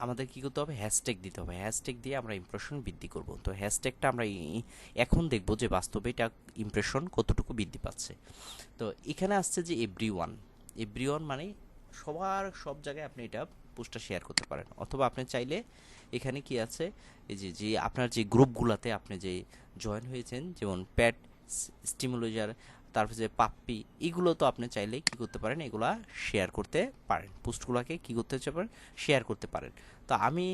A: আমাদের কি করতে হবে, হ্যাশট্যাগ দিতে হবে, হ্যাশট্যাগ দিয়ে আমরা ইমপ্রেশন বৃদ্ধি করব। তো হ্যাশট্যাগটা আমরা এখন দেখব যে বাস্তবে এটা ইমপ্রেশন কতটুকু বৃদ্ধি পাচ্ছে। তো এখানে আসছে যে এভরিওয়ান, এভরিওয়ান মানে সবার সব জায়গায় আপনি এটা পোস্টটা শেয়ার করতে পারেন, অথবা আপনি চাইলে এখানে কি আছে, এই যে যে আপনার যে গ্রুপগুলোতে আপনি যে জয়েন হয়েছেন, যেমন প্যাট স্টিমুলাইজার, তারপর যে পাপ্পি, এগুলো তো আপনি চাইলে কি করতে পারেন, এগুলা শেয়ার করতে পারেন, পোস্টগুলোকে কি করতে পারেন, শেয়ার করতে পারেন। তো আমি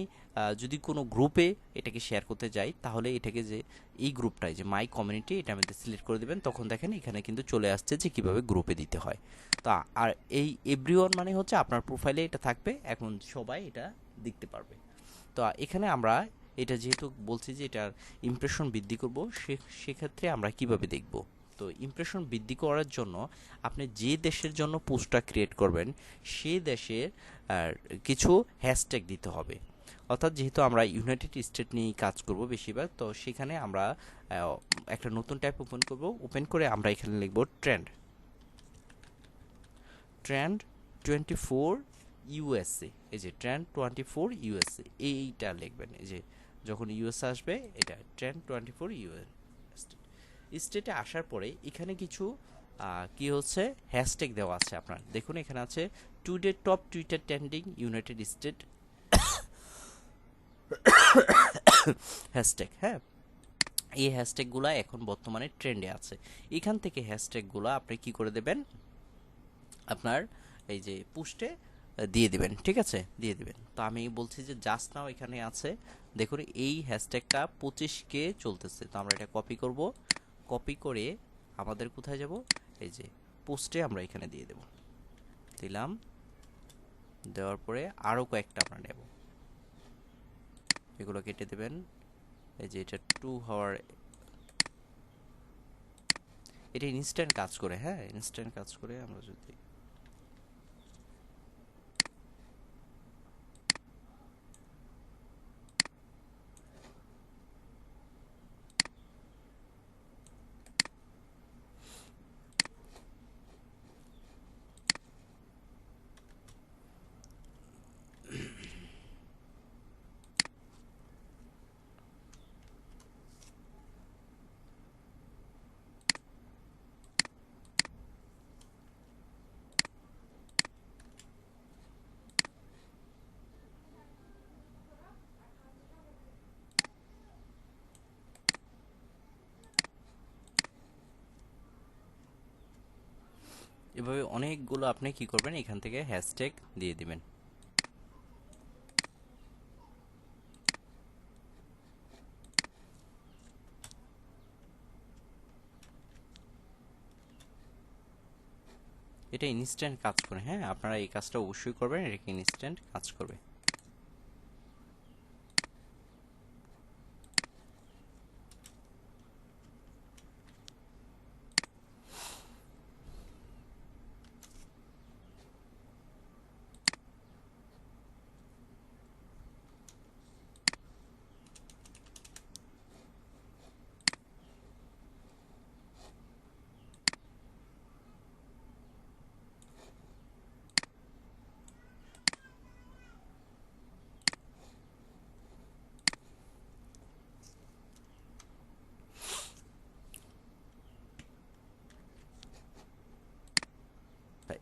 A: যদি কোনো গ্রুপে এটাকে শেয়ার করতে যাই তাহলে এটাকে যে এই গ্রুপটায় যে মাই কমিউনিটি, এটা আমাদের সিলেক্ট করে দেবেন, তখন দেখেন এখানে কিন্তু চলে আসছে যে কিভাবে গ্রুপে দিতে হয়। তা আর এই এভরিওয়ান মানে হচ্ছে আপনার প্রোফাইলে এটা থাকবে, এখন সবাই এটা দেখতে পারবে। তো এখানে আমরা এটা যেহেতু বলছি যে এটার ইমপ্রেশন বৃদ্ধি করব, সেক্ষেত্রে আমরা কিভাবে দেখব। তো ইমপ্রেশন বৃদ্ধি করার জন্য আপনি যে দেশের জন্য পোস্টটা ক্রিয়েট করবেন সেই দেশের কিছু হ্যাশট্যাগ দিতে হবে। অর্থাৎ যেহেতু আমরা ইউনাইটেড স্টেট নিয়েই কাজ করব বেশিরভাগ, তো সেখানে আমরা একটা নতুন ট্যাব ওপেন করব, ওপেন করে আমরা এখানে লিখব ট্রেন্ড, ট্রেন্ড 24 ইউএসএ, এই যে ট্রেন্ড 24 ইউএসএ, এইটা লিখবেন। এই যে যখন ইউএসএ আসবে এটা ট্রেন্ড 24 ইউএস স্টেটে আসার পরে এখানে কিছু কি হচ্ছে হ্যাশট্যাগ দেওয়া আছে আপনার, দেখুন এখানে আছে today top Twitter trending United state hashtag. হ্যাঁ, এই হ্যাশট্যাগুলা এখন বর্তমানে ট্রেন্ডে আছে। এখান থেকে হ্যাশট্যাগুলা আপনি কি করে দেবেন, আপনার এই যে পোস্টে দিয়ে দিবেন, ঠিক আছে, দিয়ে দিবেন। তো আমি বলছি যে জাস্ট নাও এখানে আছে, দেখুন এই হ্যাশট্যাগটা 25K চলতেছে। তো আমরা এটা কপি করব, কপি করে আমাদের কোথায় যাব, এই যে পোস্টে আমরা এখানে দিয়ে দেব, দিলাম। দেওয়ার পরে আরও কয়েকটা আমরা নেব, এগুলো কেটে দেবেন। এই যে এটা 2 হাওয়ার, এটা ইনস্ট্যান্ট কাজ করে, হ্যাঁ ইনস্ট্যান্ট কাজ করে। আমরা যদি এভাবে অনেকগুলো আপনি কি করবেন, এখান থেকে হ্যাশট্যাগ দিয়ে দিবেন। এটা ইনস্ট্যান্ট কাজ করে, হ্যাঁ আপনারা এই কাজটা অবশ্যই করবেন, এটা ইনস্ট্যান্ট কাজ করবে।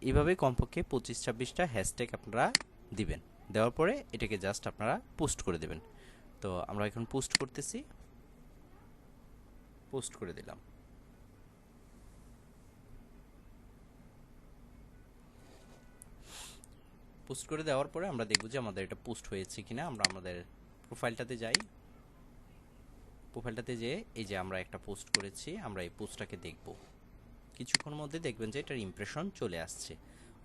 A: এইভাবে কমপক্ষে 25-26টা হ্যাশট্যাগ আপনারা দিবেন। দেওয়ার পরে এটাকে জাস্ট আপনারা পোস্ট করে দেবেন। তো আমরা এখন পোস্ট করতেছি, পোস্ট করে দিলাম। পোস্ট করে দেওয়ার পরে আমরা দেখব যে আমাদের এটা পোস্ট হয়েছে কিনা। আমরা আমাদের প্রোফাইলটাতে যাই, প্রোফাইলটাতে যেয়ে এই যে আমরা একটা পোস্ট করেছি, আমরা এই পোস্টটাকে দেখব। কিছুক্ষণ মধ্যে দেখবেন যে এটার ইমপ্রেশন চলে আসছে।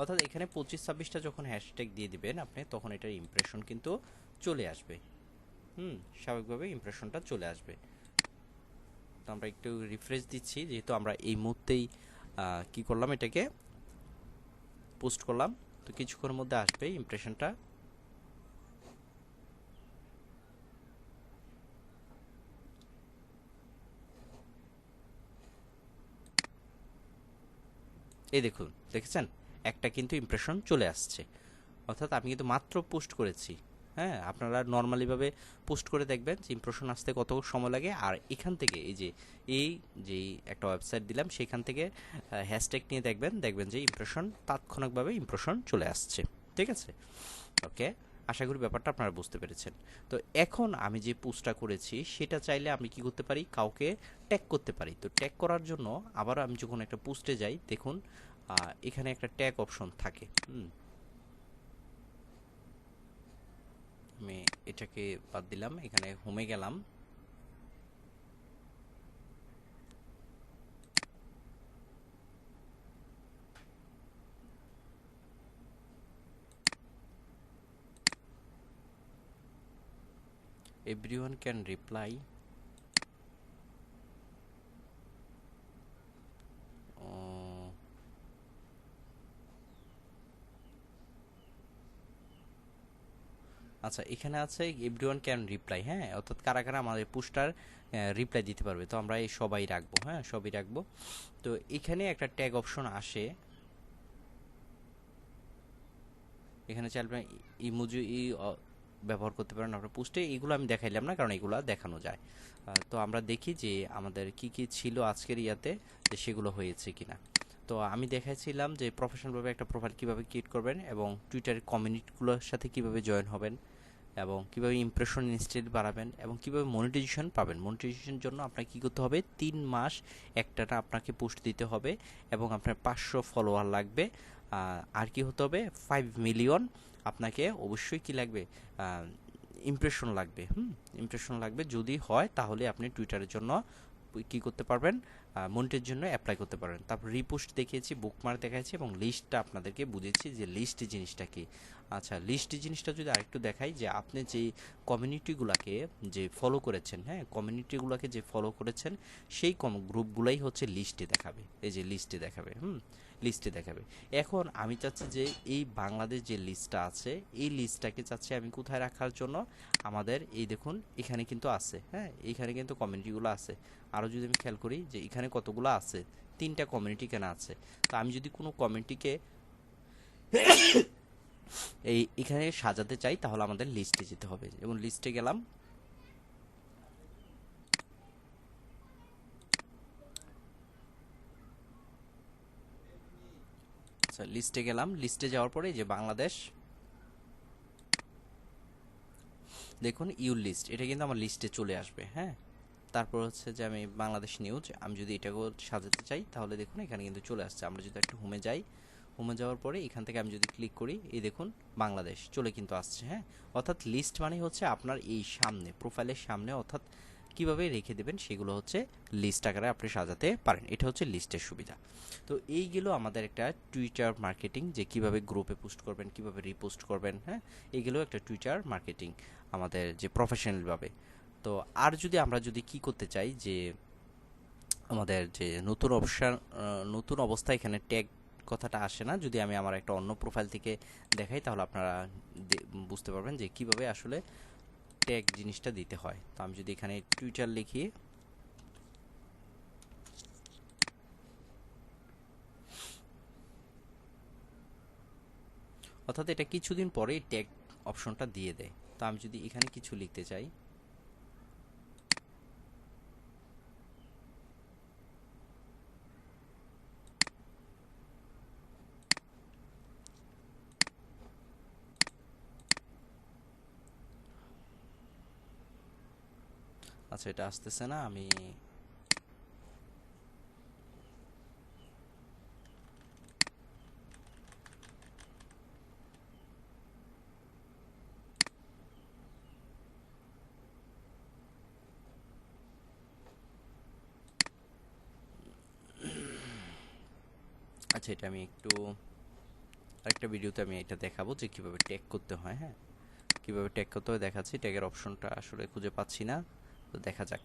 A: অর্থাৎ এখানে 25-26টা যখন হ্যাশট্যাগ দিয়ে দিবেন আপনি, তখন এটার ইমপ্রেশন কিন্তু চলে আসবে। স্বাভাবিকভাবে ইমপ্রেশনটা চলে আসবে। তো আমরা একটু রিফ্রেশ দিচ্ছি, যেহেতু আমরা এই মুহূর্তেই কি করলাম, এটাকে পোস্ট করলাম। তো কিছুক্ষণের মধ্যে আসবে ইমপ্রেশনটা। এই দেখুন, দেখেছেন একটা কিন্তু ইমপ্রেশন চলে আসছে। অর্থাৎ আমি কিন্তু মাত্র পোস্ট করেছি। হ্যাঁ, আপনারা নর্মালিভাবে পোস্ট করে দেখবেন যে ইমপ্রেশন আসতে কত সময় লাগে। আর এখান থেকে এই যে একটা ওয়েবসাইট দিলাম, সেখান থেকে হ্যাশট্যাগ নিয়ে দেখবেন, দেখবেন যে ইমপ্রেশন তাৎক্ষণিকভাবে ইমপ্রেশন চলে আসছে। ঠিক আছে, ওকে, আশা করি ব্যাপারটা আপনারা বুঝতে পেরেছেন। তো এখন আমি যে পোস্টটা করেছি সেটা চাইলে আমি কি করতে পারি, কাউকে ট্যাগ করতে পারি। তো ট্যাগ করার জন্য আবার আমি যখন একটা পোস্টে যাই, দেখুন এখানে একটা ট্যাগ অপশন থাকে। আমি এটাকে বাদ দিলাম, এখানে হোমে গেলাম। Everyone can reply. আচ্ছা, এখানে আছে এভরিওয়ান ক্যান রিপ্লাই, হ্যাঁ, অর্থাৎ কারা কারা আমাদের পোস্টার রিপ্লাই দিতে পারবে। তো আমরা এই সবাই রাখবো, হ্যাঁ সবই রাখবো। তো এখানে একটা ট্যাগ অপশন আসে, এখানে চাইলে ইমোজি ব্যবহার করতে পারেন আপনার পোস্টে। এগুলো আমি দেখাইলাম না, কারণ এগুলো দেখানো যায়। তো আমরা দেখি যে আমাদের কি কি ছিল আজকের ইয়াতে, যে সেগুলো হয়েছে কিনা। তো আমি দেখাইছিলাম যে প্রফেশনালভাবে একটা প্রোফাইল কীভাবে ক্রিয়েট করবেন, এবং টুইটারের কমিউনিটিগুলোর সাথে কিভাবে জয়েন হবেন, এবং কিভাবে ইমপ্রেশন ইনস্টেন্ট বাড়াবেন, এবং কিভাবে মনিটাইজেশন পাবেন। মনিটাইজেশনের জন্য আপনাকে কী করতে হবে, 3 মাস একটানা আপনাকে পোস্ট দিতে হবে, এবং আপনার 500 ফলোয়ার লাগবে। আর কি হতে হবে, 5 মিলিয়ন আপনাকে অবশ্যই কি লাগবে, ইমপ্রেশন লাগবে। ইমপ্রেশন লাগবে, যদি হয় তাহলে আপনি টুইটারের জন্য কি করতে পারবেন, মনিটরের জন্য অ্যাপ্লাই করতে পারবেন। তারপর রিপোস্ট দেখিয়েছি, বুকমার্ক দেখাচ্ছি এবং লিস্টটা আপনাদেরকে বুঝেছি যে লিস্ট জিনিসটা কি। আচ্ছা, লিস্ট জিনিসটা যদি আরেকটু দেখাই, যে আপনি যে কমিউনিটিগুলোকে যে ফলো করেছেন, হ্যাঁ কমিউনিটিগুলোকে যে ফলো করেছেন সেই গ্রুপগুলাই হচ্ছে লিস্টে দেখাবে, এই যে লিস্টে দেখাবে, লিস্টে দেখাবে। এখন আমি চাচ্ছি যে এই বাংলাদেশ যে লিস্টটা আছে এই লিস্টটাকে চাচ্ছি আমি কোথায় রাখার জন্য, আমাদের এই দেখুন এখানে কিন্তু আছে, হ্যাঁ এইখানে কিন্তু কমিউনিটিগুলো আছে। আরও যদি আমি খেয়াল করি যে এখানে কতগুলো আছে, 3টা কমিউনিটি কেন আছে। তো আমি যদি কোনো কমিউনিটিকে এখানে সাজাতে চাই তাহলে আমাদের লিস্টে যেতে হবে, এবং লিস্টে গেলাম। আচ্ছা, লিস্টে গেলাম, লিস্টে যাওয়ার পরে যে বাংলাদেশ, দেখুন ইউর লিস্ট, এটা কিন্তু আমার লিস্টে চলে আসবে। হ্যাঁ, তারপর হচ্ছে যে আমি বাংলাদেশ নিউজ, আমি যদি এটাকেও সাজাতে চাই তাহলে দেখুন এখানে কিন্তু চলে আসছে। আমরা যদি একটু হোমে যাই, হোমে যাওয়ার পরে এখান থেকে আমি যদি ক্লিক করি, এই দেখুন বাংলাদেশ চলে কিন্তু আসছে। হ্যাঁ, অর্থাৎ লিস্ট মানে হচ্ছে আপনার এই সামনে প্রোফাইলের সামনে, অর্থাৎ কিভাবে রেখে দেবেন সেগুলো হচ্ছে লিস্ট আকারে আপনি সাজাতে পারেন। এটা হচ্ছে লিস্টের সুবিধা। তো এইগুলো আমাদের একটা টুইটার মার্কেটিং, যে কিভাবে গ্রুপে পোস্ট করবেন, কিভাবে রিপোস্ট করবেন, হ্যাঁ এইগুলো একটা টুইটার মার্কেটিং আমাদের যে প্রফেশনালভাবে। তো আর যদি আমরা যদি কি করতে চাই, যে আমাদের যে নতুন অবস্থা এখানে ট্যাগ কথাটা আসে না, যদি আমি আমার একটা অন্য প্রোফাইল থেকে দেখাই তাহলে আপনারা বুঝতে পারবেন যে কিভাবে আসলে ট্যাগ জিনিসটা দিতে হয়। তো আমি যদি এখানে টুইটার লিখি, অর্থাৎ এটা কিছুদিন পরেই ট্যাগ অপশনটা দিয়ে দেয়। তো আমি যদি এখানে কিছু লিখতে চাই, আচ্ছা এটা আসতেছে না, আমি আচ্ছা এটা আমি একটু আরেকটা ভিডিওতে আমি এটা দেখাবো যে কিভাবে ট্যাগ করতে হয়। হ্যাঁ, কিভাবে ট্যাগ করতে হয় দেখাচ্ছি। ট্যাগের অপশনটা আসলে খুঁজে পাচ্ছি না, তো দেখা যাক,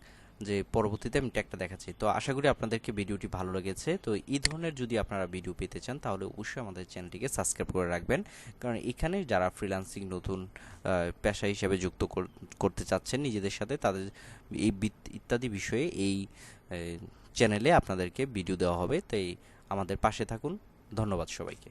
A: যে পরবর্তীতে আমি ট্যাগটা দেখাচ্ছি। তো আশা করি আপনাদেরকে ভিডিওটি ভালো লেগেছে। তো এই ধরনের যদি আপনারা ভিডিও পেতে চান তাহলে অবশ্যই আমাদের চ্যানেলটিকে সাবস্ক্রাইব করে রাখবেন, কারণ এখানে যারা ফ্রিল্যান্সিং নতুন পেশা হিসেবে যুক্ত করতে চাচ্ছেন নিজেদের সাথে, তাদের এই ইত্যাদি বিষয়ে এই চ্যানেলে আপনাদেরকে ভিডিও দেওয়া হবে। তাই আমাদের পাশে থাকুন। ধন্যবাদ সবাইকে।